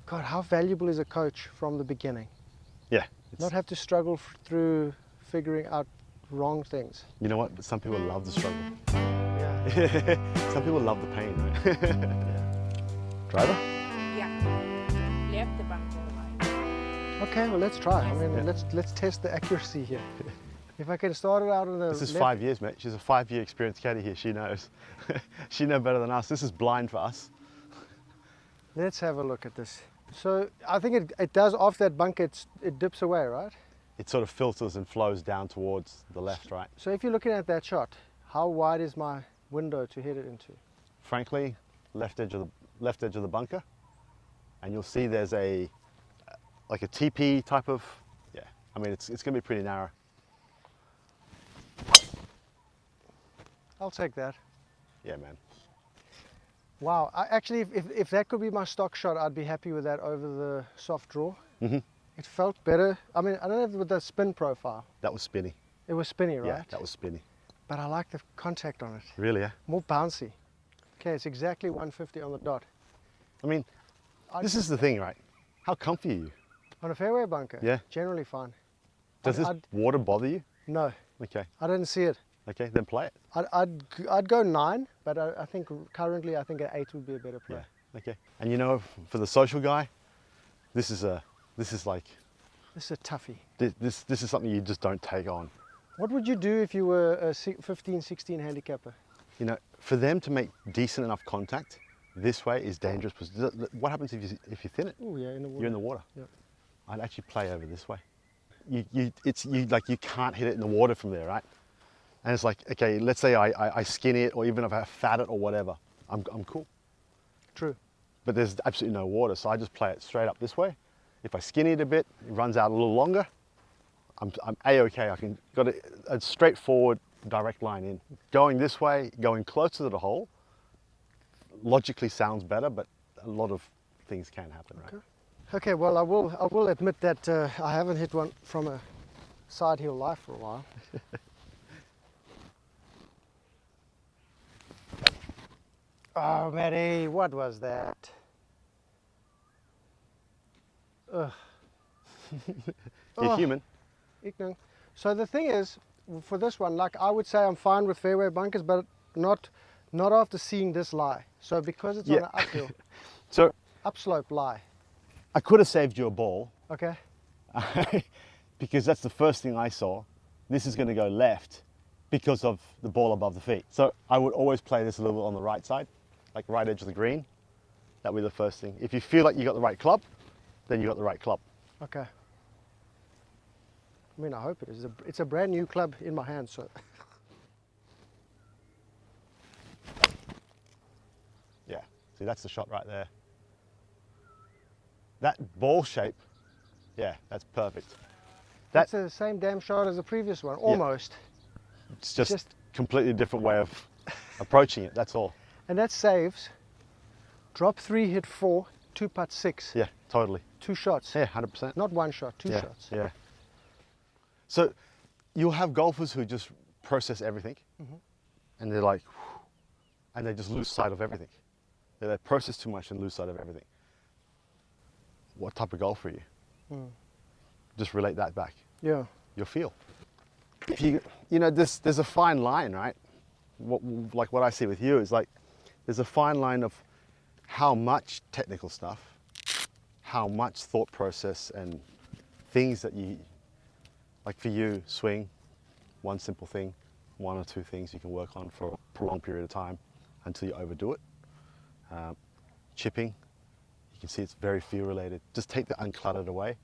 God, how valuable is a coach from the beginning? Yeah. Not have to struggle through figuring out wrong things. You know what? But some people love the struggle. Yeah. Some people love the pain, right? Driver? Yeah. Left the bunker right. Okay, well let's try. I mean, Yeah. let's test the accuracy here. If I can start it out on the This is left, 5 years, mate. She's a 5-year experienced caddy here. She knows. She knows better than us. This is blind for us. let's have a look at this. So I think it does off that bunker, it dips away, right? It sort of filters and flows down towards the left, right? So if you're looking at that shot, how wide is my window to hit it into? Frankly, left edge of the bunker, and you'll see there's like a TP type of, yeah. I mean, it's going to be pretty narrow. I'll take that. Yeah, man. Wow, actually, if that could be my stock shot, I'd be happy with that over the soft draw. Mm-hmm. It felt better. I mean, I don't know with the spin profile. That was spinny. It was spinny, right? Yeah, that was spinny. But I like the contact on it. Really, yeah? More bouncy. Okay, it's exactly 150 on the dot. I mean, this is the thing, right? How comfy are you? On a fairway bunker? Yeah. Generally fine. Does this water bother you? No, Okay, I didn't see it. okay, then play it. I'd go 9, but I think currently I think an 8 would be a better play. Yeah, okay. And you know, for the social guy, this is like, This is a toughie. this is something you just don't take on. What would you do if you were a 15, 16 handicapper? You know, for them to make decent enough contact this way is dangerous. Because what happens if you thin it? Oh yeah, in the water. You're in the water. Yeah. I'd actually play over this way. You can't hit it in the water from there, right? And it's like, okay, let's say I skinny it, or even if I fat it or whatever, I'm cool. True. But there's absolutely no water, so I just play it straight up this way. If I skinny it a bit, it runs out a little longer, I'm A-okay. I can got a straightforward direct line in. Going this way, going closer to the hole, logically sounds better, but a lot of things can happen, right? Okay. Okay, well, I will admit that I haven't hit one from a side heel life for a while. Oh, Matty, what was that? Ugh. You're human. Ignorant. So the thing is, for this one, like I would say I'm fine with fairway bunkers, but not after seeing this lie. So because it's on an uphill, So upslope lie. I could have saved you a ball Okay. because that's the first thing I saw. This is going to go left because of the ball above the feet. So I would always play this a little bit on the right side, like right edge of the green. That would be the first thing. If you feel like you got the right club, then you got the right club. Okay. I mean, I hope it is. It's a brand new club in my hand, so. Yeah, see, that's the shot right there. That ball shape, yeah, that's perfect. That's the same damn shot as the previous one, almost. It's just completely different way of approaching it, that's all. And that saves. Drop 3, hit 4, 2 putt 6. Yeah, totally. 2 shots. Yeah, 100%. Not 1 shot, 2 yeah, shots. Yeah. So you'll have golfers who just process everything, and they're like, whew, and they just lose sight of everything. They process too much and lose sight of everything. What type of golfer are you? Just relate that back. Yeah. Your feel. If you know, there's a fine line, right? Like what I see with you is like, there's a fine line of how much technical stuff, how much thought process and things that you, like for you, swing, one simple thing, 1 or 2 things you can work on for a prolonged period of time until you overdo it. Chipping, you can see it's very feel related. Just take the uncluttered away.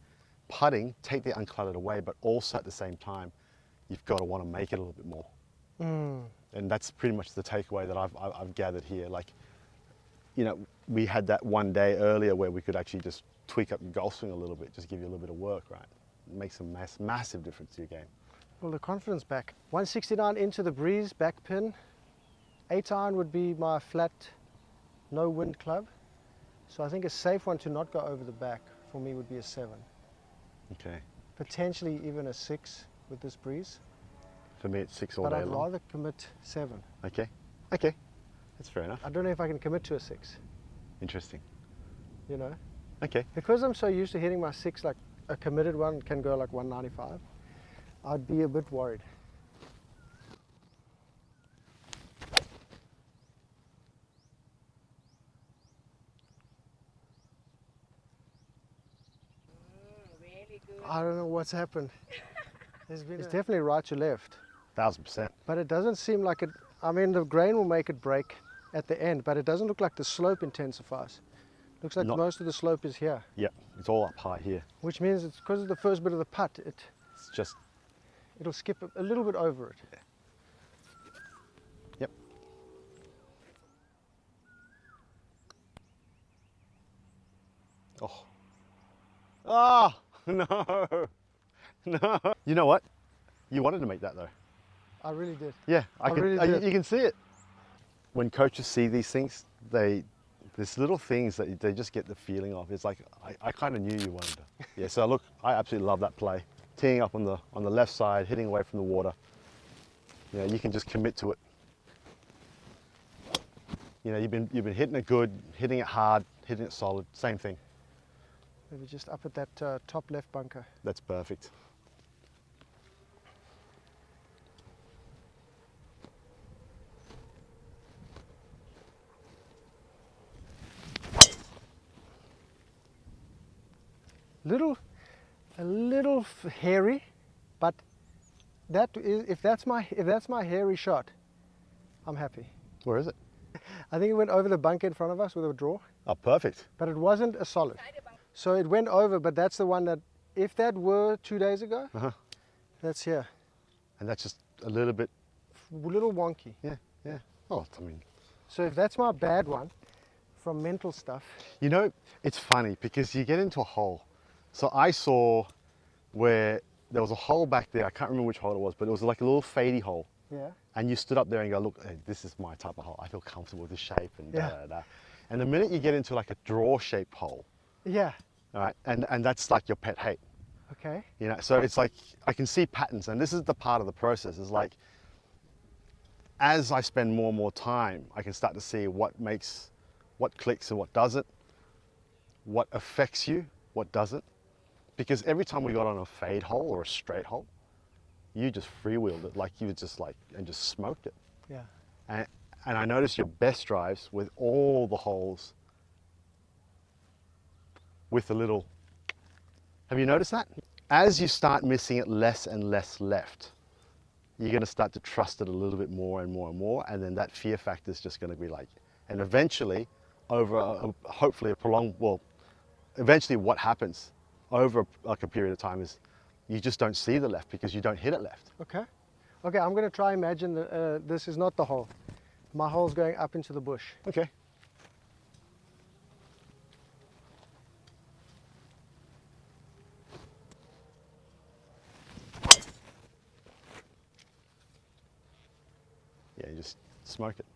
Putting, take the uncluttered away, but also at the same time, you've got to want to make it a little bit more. And that's pretty much the takeaway that I've gathered here. Like, you know, we had that one day earlier where we could actually just tweak up your golf swing a little bit, just give you a little bit of work, right? It makes a massive difference to your game. Well, the confidence back. 169 into the breeze, back pin. 8 iron would be my flat, no wind club. So I think a safe one to not go over the back for me would be a 7. Okay. Potentially even a 6 with this breeze. For me, it's 6 all But day I'd long. rather commit 7. Okay. Okay. That's fair enough. I don't know if I can commit to a 6, Interesting. you know? Okay. Because I'm so used to hitting my 6, like a committed one can go like 195, I'd be a bit worried. Really good. I don't know what's happened. It's definitely right to left, 1000%. but it doesn't seem like it. I mean, the grain will make it break at the end, but it doesn't look like the slope intensifies. Looks like most of the slope is here, Yeah, it's all up high here. which means it's because of the first bit of the putt, It's just, it'll skip a little bit over it. yep. Oh. Ah, no, no. You know what? You wanted to make that though. I really did. Yeah, really did. you can see it. When coaches see these things, there's little things that they just get the feeling of. It's like, I kind of knew you wanted to. Yeah, so look, I absolutely love that play. Teeing up on the left side, hitting away from the water. You know, you can just commit to it. You know, you've been hitting it good, hitting it hard, hitting it solid, same thing. Maybe just up at that top left bunker. That's perfect. A little hairy, but that is, if that's my hairy shot, I'm happy. Where is it? I think it went over the bunker in front of us with a draw, Oh, perfect. but it wasn't a solid. So it went over, but that's the one that, if that were 2 days ago, that's here. And that's just a little bit, A little wonky. yeah. Oh, I mean, So if that's my bad one from mental stuff, you know, it's funny because you get into a hole. So I saw where there was a hole back there. I can't remember which hole it was, but it was like a little fadey hole. yeah, And you stood up there and go, look, hey, this is my type of hole. I feel comfortable with the shape and da, Yeah. da, da. And the minute you get into like a draw-shaped hole, yeah, all right, and that's like your pet hate. okay, You know, so it's like I can see patterns, and this is the part of the process. Is like as I spend more and more time, I can start to see what clicks and what doesn't, what affects you, what doesn't. Because every time we got on a fade hole or a straight hole, you just freewheeled it, like you just and just smoked it. yeah. And I noticed your best drives with all the holes with a little. Have you noticed that? As you start missing it less and less left, you're going to start to trust it a little bit more and more and more, and then that fear factor is just going to be like, and eventually, over hopefully a prolonged, well, eventually what happens over like a period of time is you just don't see the left because you don't hit it left. Okay. Okay, I'm going to try imagine that this is not the hole. My hole's going up into the bush. Okay. Yeah, you just smoke it.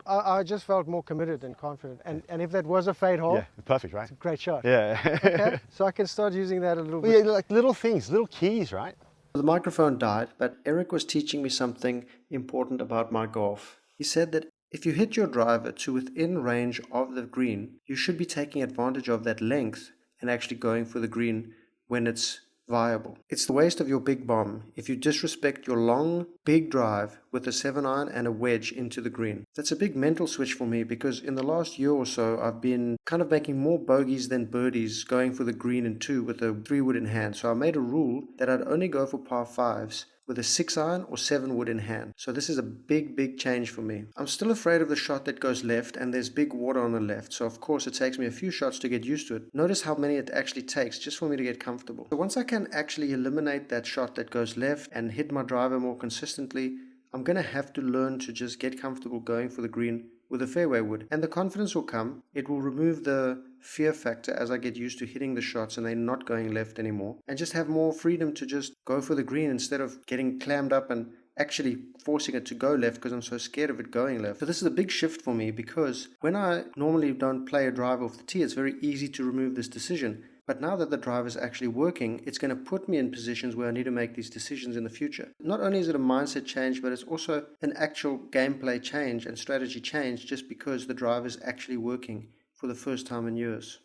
I just felt more committed and confident. And if that was a fade hole, Yeah, perfect, right? great shot. Yeah. Okay, so I can start using that a little Well, bit. yeah, like little things, little keys, right? The microphone died, but Eric was teaching me something important about my golf. He said that if you hit your driver to within range of the green, you should be taking advantage of that length and actually going for the green when it's viable. It's the waste of your big bomb if you disrespect your long, big drive with a 7-iron and a wedge into the green. That's a big mental switch for me because in the last year or so, I've been kind of making more bogeys than birdies going for the green and 2 with a 3-wood in hand. So I made a rule that I'd only go for par 5s with a 6-iron or 7-wood in hand. So this is a big change for me. I'm still afraid of the shot that goes left, and there's big water on the left, so of course it takes me a few shots to get used to it. Notice how many it actually takes just for me to get comfortable. So once I can actually eliminate that shot that goes left and hit my driver more consistently, I'm going to have to learn to just get comfortable going for the green with a fairway wood. And the confidence will come. It will remove the fear factor as I get used to hitting the shots and they're not going left anymore. And just have more freedom to just go for the green instead of getting clammed up and actually forcing it to go left because I'm so scared of it going left. So this is a big shift for me because when I normally don't play a drive off the tee, it's very easy to remove this decision. But now that the drive is actually working, it's going to put me in positions where I need to make these decisions in the future. Not only is it a mindset change, but it's also an actual gameplay change and strategy change just because the drive is actually working for for the first time in years.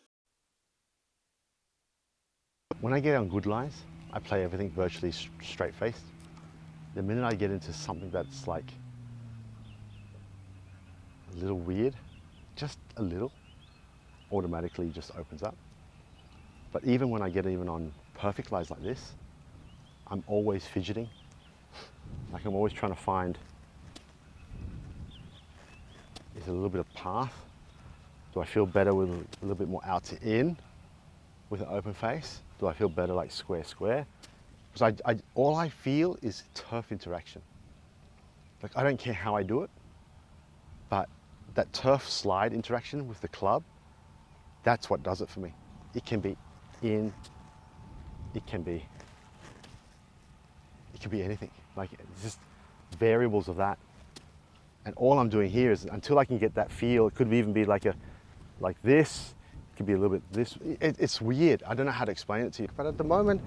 When I get on good lines, I play everything virtually straight faced. The minute I get into something that's like a little weird, just a little, automatically just opens up. But even when I get even on perfect lies like this, I'm always fidgeting. Like I'm always trying to find, is there a little bit of path? Do I feel better with a little bit more out to in with an open face? Do I feel better like square square? Because all I feel is turf interaction. Like I don't care how I do it, but that turf slide interaction with the club, that's what does it for me. It can be in, it can be anything. Like it's just variables of that. And all I'm doing here is until I can get that feel, it could even be like this, it could be a little bit this. It's weird. I don't know how to explain it to you. But at the moment,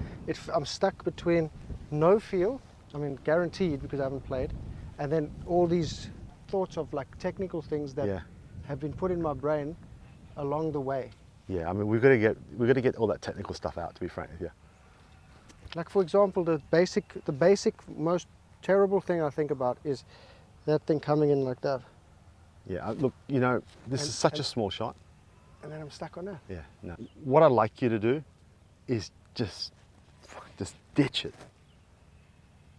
I'm stuck between no feel, I mean guaranteed because I haven't played, and then all these thoughts of like technical things that have been put in my brain along the way. Yeah, I mean we've got to get all that technical stuff out, to be frank with you. Like for example, the basic most terrible thing I think about is that thing coming in like that. Yeah, look, you know, this is such a small shot. And then I'm stuck on that. Yeah, no. What I'd like you to do is just ditch it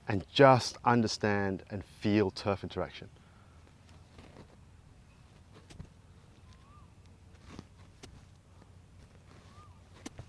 and just understand and feel turf interaction.